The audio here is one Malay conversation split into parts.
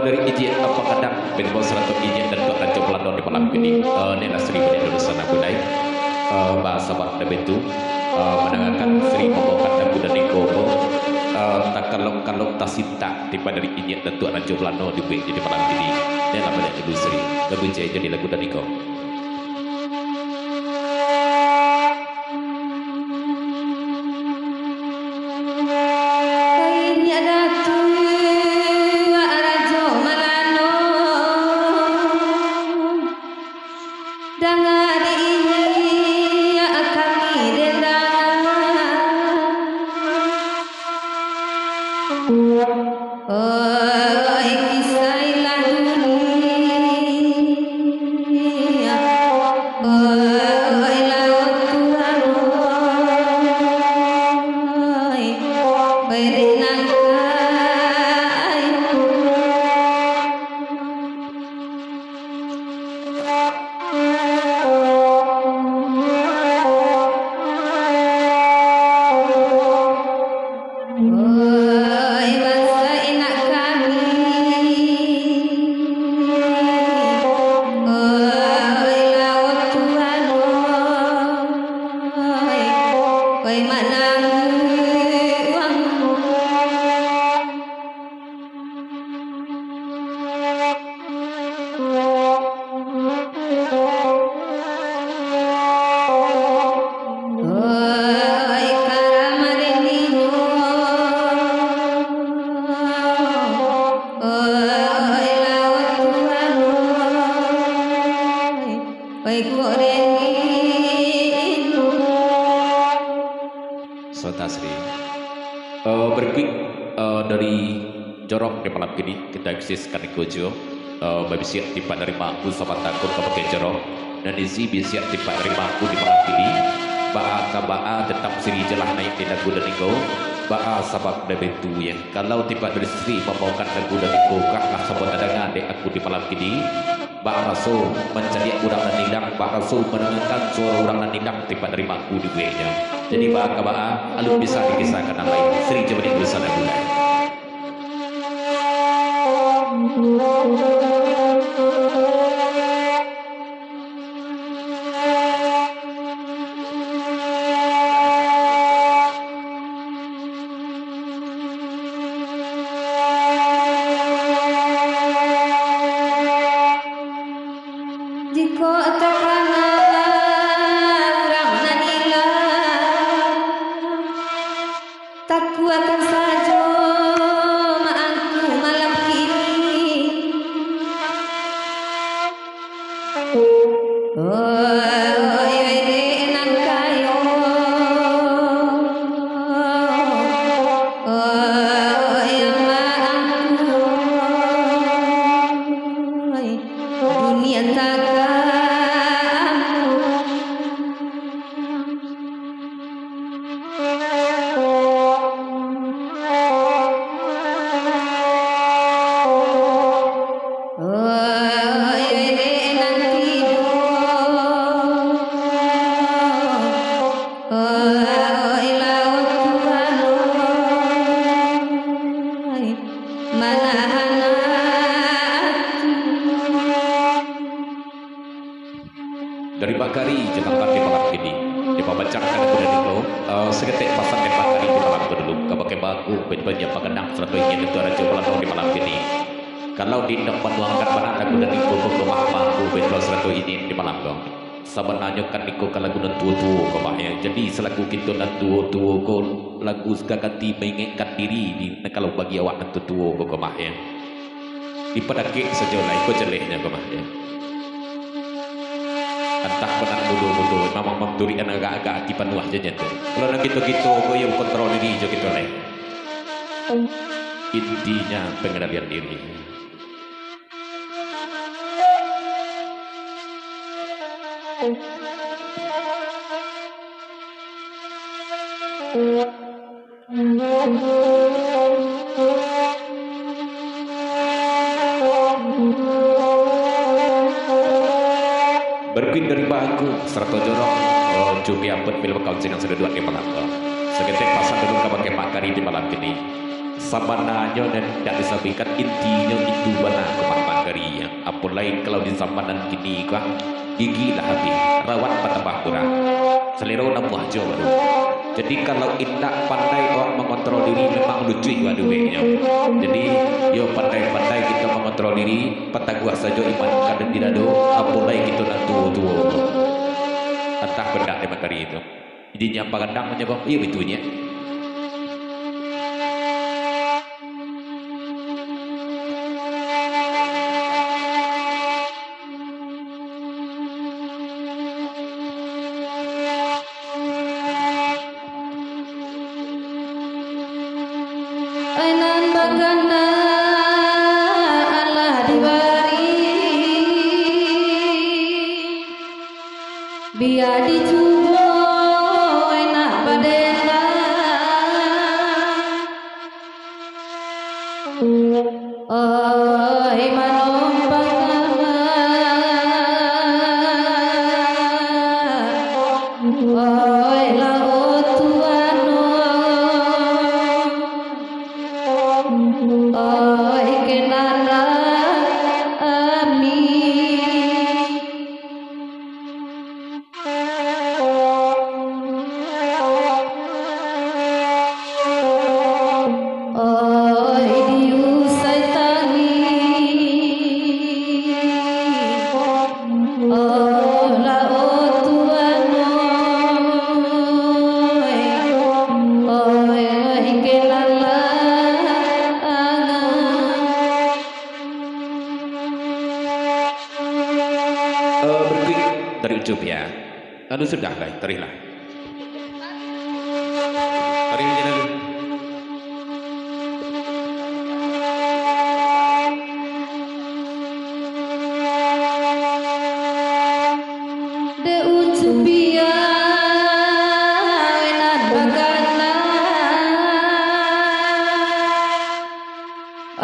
Dari izin apa kadang bentuk seratu izin dan doa coba di malam ini nena Sri Bunda Sana Budai bahasa Banda bentu mendengarkan Sri membawakan dan Bunda Nikobo tak kalau tasita tiba dari izin dan doa coba di jadi malam ini dan apa yang Ibu Sri lagu jadi lagu dan Niko. Dari jorok di malam ini kita eksis kan kojo babisiat tiba dari mampu sobat takut ke pakai jorok dan isi bisiat tiba dari mampu di malam ini baa tetap siri jelah naik di lagu dan niko baa sabab dari bentu yang kalau tiba dari Sri membawakan lagu dan niko kaklah sobat adangan di aku di malam ini baa rasul mencari urang dan nidang baa rasul mendengarkan suara urang dan nidang tiba dari mampu di gue nya jadi baa alun bisa dikisahkan nama lain Sri coba di sana mulai. Jika terkena orang nanila tak kuatkan saja Dari Bakari Jakarta di malam ini dibacakan kepada dulu seketik pasang di Bakari di malam dulu kebagai baku banyak pengenang serta ingin itu raja malam di malam ini kalau di depan luangkan mana lagu dan ikut rumah baku betul serta ini di malam dong sebenarnya kan ikut lagu dan tua-tua kebahaya jadi selaku kita dan tua-tua kau lagu sekakati mengingatkan diri di kalau bagi awak dan tua-tua kebahaya di pedakik sejauh lah ikut jelehnya kebahaya entah penang bodoh-bodoh memang memturikan agak-agak hati penuh aja tu kalau nak gitu-gitu kau yang kontrol diri je gitu lah intinya pengendalian diri berkuin dari baku serta jorok cubi ampun film kauncing yang sudah dua di malam seketik pasang dulu kabagai makari di malam ini sabananya dan tidak disampaikan intinya itu benar kemak makari yang apa lain kalau di zamanan kini kah gigi lah habis rawat patah kurang selera namu aja baru jadi kalau indak pandai orang mengontrol diri memang lucu waduh duitnya jadi yo pandai-pandai kita mengontrol diri patah gua saja iman kadang tidak ada apa lain kita nak tua-tua entah benda di materi itu jadi nyapa kadang menyebab iya betulnya Ainan baganda Allah dibari biar dicoba enak badenda oi manompang oi laut tuano oi kenala ami oi diusai tangi oh laut tuano oi kenala berkuit dari ujub ya lalu sudah lah terilah tarik aja lalu de ucupia enan bagana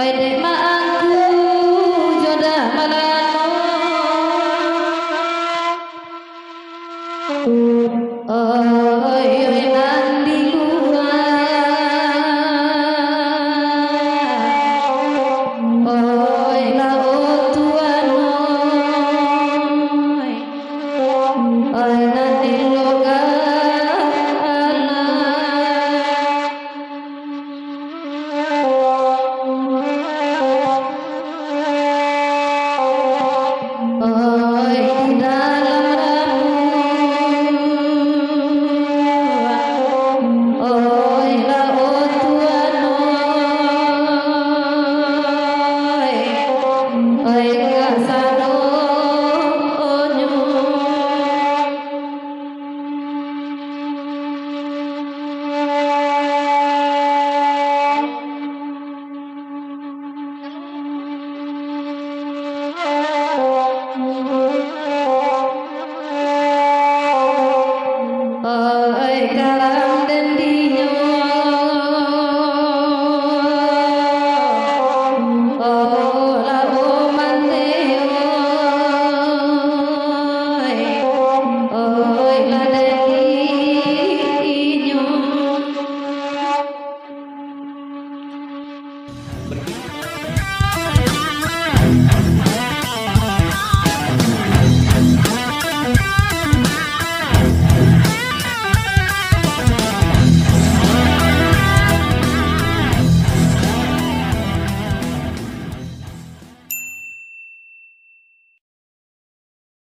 oi de maang